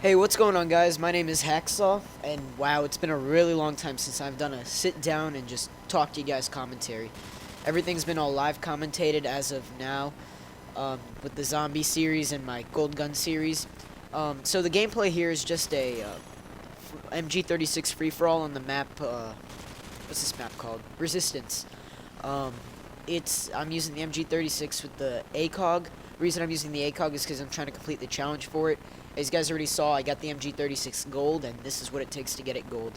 Hey, what's going on, guys? My name is Hacksaw, and wow, it's been a really long time since I've done a sit down and just talk to you guys commentary. Everything's been all live commentated as of now, with the zombie series and my gold gun series. So the gameplay here is just a MG36 free for all on the map. What's this map called? Resistance. Um, I'm using the MG36 with the ACOG. The reason I'm using the ACOG is because I'm trying to complete the challenge for it. As you guys already saw, I got the MG36 gold, and this is what it takes to get it gold.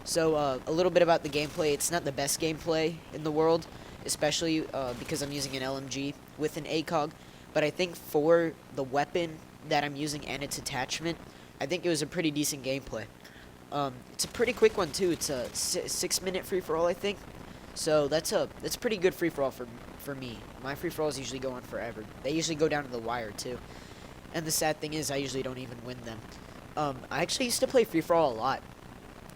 So, a little bit about the gameplay. It's not the best gameplay in the world, especially because I'm using an LMG with an ACOG. But I think for the weapon that I'm using and its attachment, I think it was a pretty decent gameplay. It's a pretty quick one too. It's a 6-minute free for all, I think. So that's pretty good free for all for me. My free for alls usually go on forever. They usually go down to the wire too. And the sad thing is, I usually don't even win them. I actually used to play free for all a lot.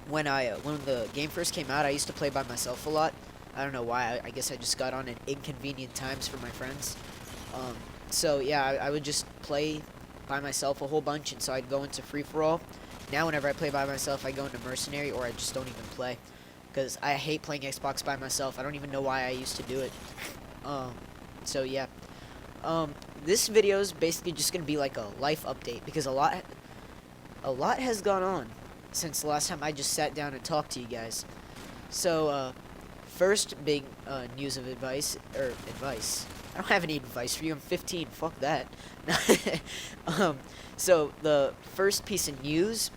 When the game first came out, I used to play by myself a lot. I don't know why. I guess I just got on at inconvenient times for my friends. So yeah, I would just play by myself a whole bunch, and so I'd go into free for all. Now, whenever I play by myself, I go into mercenary, or I just don't even play, because I hate playing Xbox by myself. I don't even know why I used to do it. So yeah. This video is basically just gonna be like a life update, because a lot has gone on since the last time I just sat down and talked to you guys. So, first big news of advice. I don't have any advice for you. I'm 15. Fuck that. So the first piece of news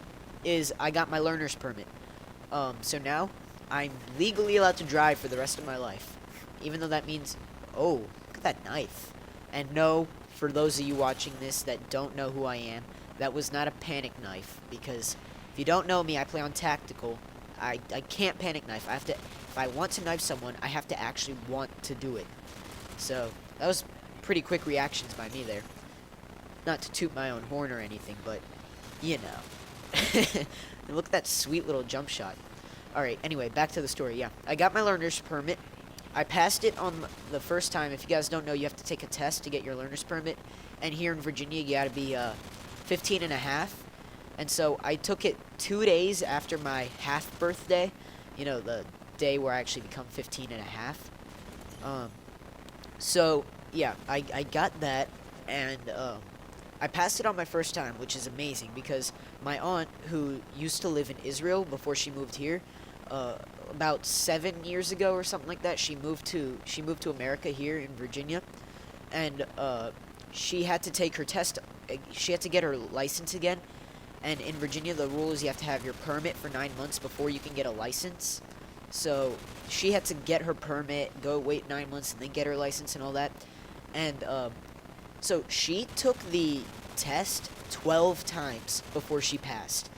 is I got my learner's permit. So now I'm legally allowed to drive for the rest of my life, even though that means, oh, look at that knife. And no, for those of you watching this that don't know who I am, that was not a panic knife, because if you don't know me, I play on tactical. I can't panic knife. If I want to knife someone, I have to actually want to do it. So, that was pretty quick reactions by me there. Not to toot my own horn or anything, but, you know. And look at that sweet little jump shot. Alright, anyway, back to the story, yeah. I got my learner's permit. I passed it on the first time. If you guys don't know, you have to take a test to get your learner's permit. And here in Virginia, you gotta be 15 and a half. And so I took it 2 days after my half birthday. You know, the day where I actually become 15 and a half. So, yeah, I got that. And I passed it on my first time, which is amazing, because my aunt, who used to live in Israel before she moved here, about 7 years ago or something like that, she moved to America here in Virginia, and she had to take her test. She had to get her license again, and in Virginia the rule is you have to have your permit for 9 months before you can get a license. So she had to get her permit, go wait 9 months, and then get her license and all that. And so she took the test 12 times before she passed.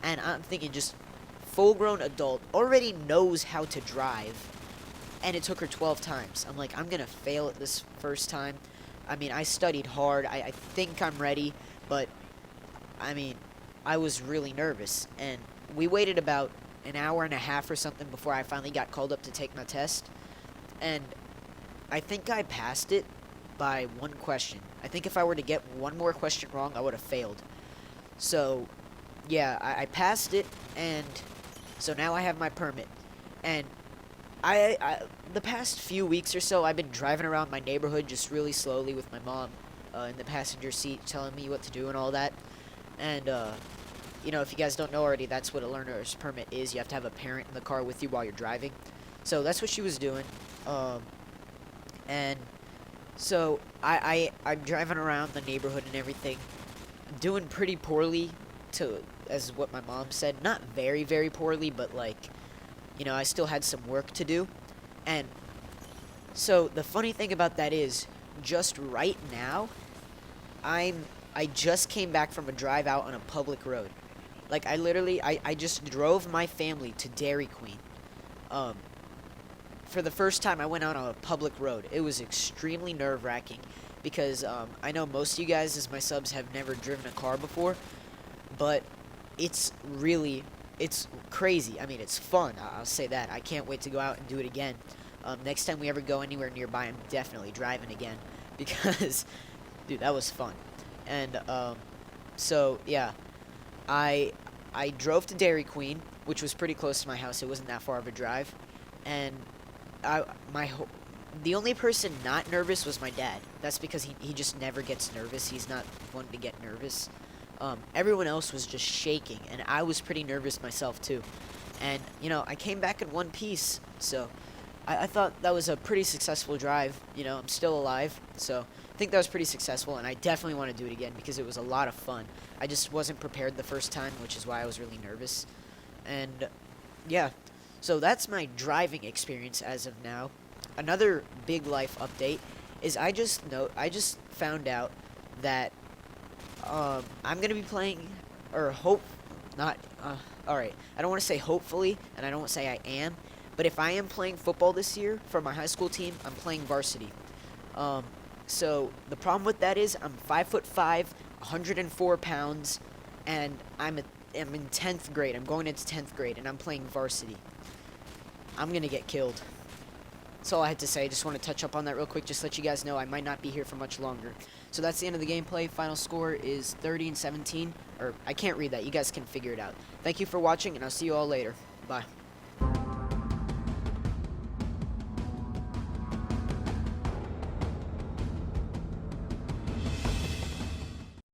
And I'm thinking, just full-grown adult, already knows how to drive, and it took her 12 times. I'm like, I'm gonna fail at this first time. I mean, I studied hard. I think I'm ready, but, I mean, I was really nervous. And we waited about an hour and a half or something before I finally got called up to take my test. And I think I passed it by one question. I think if I were to get one more question wrong, I would have failed. So, yeah, I passed it, and so now I have my permit. And the past few weeks or so, I've been driving around my neighborhood just really slowly with my mom in the passenger seat, telling me what to do and all that. And, you know, if you guys don't know already, that's what a learner's permit is. You have to have a parent in the car with you while you're driving. So that's what she was doing. And so I'm driving around the neighborhood and everything. I'm doing pretty poorly, as what my mom said. Not very, very poorly, but, like, you know, I still had some work to do. And so the funny thing about that is, just right now, I just came back from a drive out on a public road. Like, I just drove my family to Dairy Queen. For the first time, I went out on a public road. It was extremely nerve-wracking, because I know most of you guys, as my subs, have never driven a car before, but it's crazy. I mean, it's fun. I'll say that. I can't wait to go out and do it again. Next time we ever go anywhere nearby, I'm definitely driving again, because, dude, that was fun. And, so, yeah. I I drove to Dairy Queen, which was pretty close to my house. It wasn't that far of a drive, and I my ho- the only person not nervous was my dad. That's because he just never gets nervous. He's not one to get nervous. Everyone else was just shaking, and I was pretty nervous myself too. And I came back in one piece, so I thought that was a pretty successful drive. I'm still alive, so I think that was pretty successful, and I definitely want to do it again because it was a lot of fun. I just wasn't prepared the first time, which is why I was really nervous. And yeah, so that's my driving experience as of now. Another big life update is I just found out that I'm gonna be playing, or hope not. All right, I don't want to say hopefully, and I don't want to say I am, but if I am playing football this year for my high school team, I'm playing varsity. Um, so the problem with that is I'm 5'5", 104 pounds, and I'm in 10th grade. I'm going into 10th grade, and I'm playing varsity. I'm gonna get killed. That's all I had to say. I just want to touch up on that real quick, just let you guys know I might not be here for much longer. So that's the end of the gameplay. Final score is 30-17, or I can't read that. You guys can figure it out. Thank you for watching, and I'll see you all later. Bye.